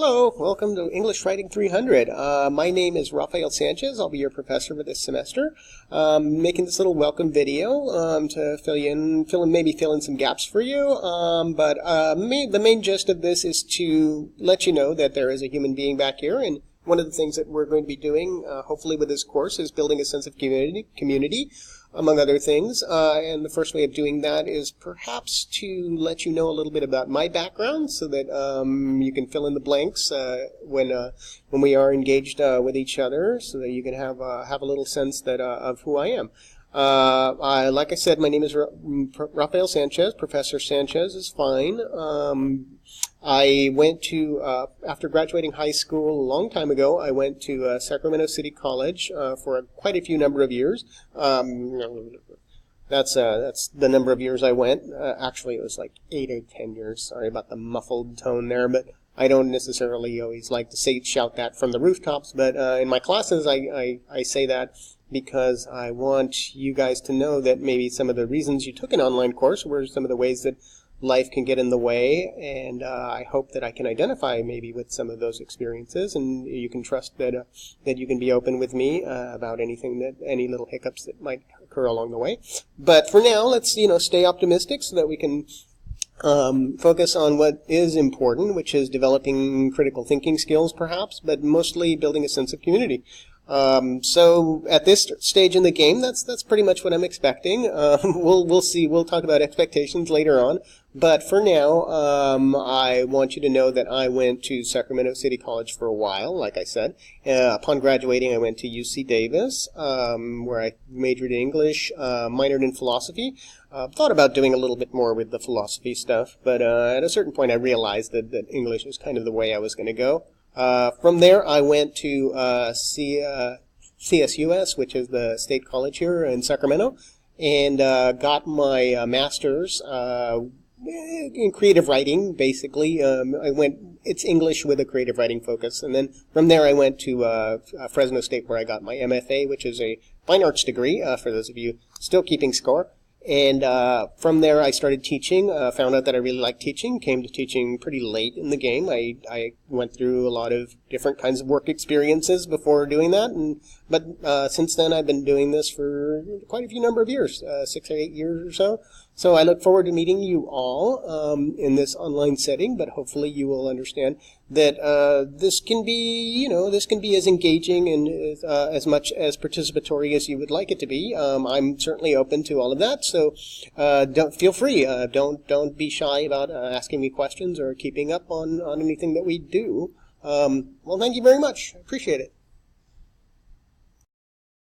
Hello, welcome to English Writing 300. My name is Rafael Sanchez. I'll be your professor for this semester. Making this little welcome video to fill in some gaps for you. The main gist of this is to let you know that there is a human being back here, and one of the things that we're going to be doing, hopefully with this course, is building a sense of community, among other things. And the first way of doing that is perhaps to let you know a little bit about my background, so that you can fill in the blanks when we are engaged with each other, so that you can have a little sense that of who I am. Like I said, my name is Rafael Sanchez. Professor Sanchez is fine. I went to, after graduating high school a long time ago, I went to Sacramento City College for quite a few number of years. That's the number of years I went. Actually, it was like 8 or 10 years. Sorry about the muffled tone there, but I don't necessarily always like to shout that from the rooftops. But in my classes, I say that because I want you guys to know that maybe some of the reasons you took an online course were some of the ways that life can get in the way, and I hope that I can identify maybe with some of those experiences, and you can trust that you can be open with me about any little hiccups that might occur along the way. But for now, let's stay optimistic so that we can focus on what is important, which is developing critical thinking skills, perhaps, but mostly building a sense of community. So at this stage in the game, that's pretty much what I'm expecting. We'll see. We'll talk about expectations later on. But for now, I want you to know that I went to Sacramento City College for a while, like I said. Upon graduating, I went to UC Davis, where I majored in English, minored in philosophy. Thought about doing a little bit more with the philosophy stuff, but at a certain point I realized that English was kind of the way I was going to go. From there, I went to CSUS, which is the state college here in Sacramento, and got my master's in creative writing, basically. It's English with a creative writing focus. And then from there, I went to Fresno State, where I got my MFA, which is a fine arts degree, for those of you still keeping score. And from there, I started teaching, found out that I really liked teaching, came to teaching pretty late in the game. I went through a lot of different kinds of work experiences before doing that, but since then I've been doing this for quite a few number of years, 6 or 8 years or so. So I look forward to meeting you all in this online setting, but hopefully you will understand that this can be as engaging and as much as participatory as you would like it to be. I'm certainly open to all of that, so don't feel free. Don't be shy about asking me questions or keeping up on anything that we do. Well, thank you very much. I appreciate it.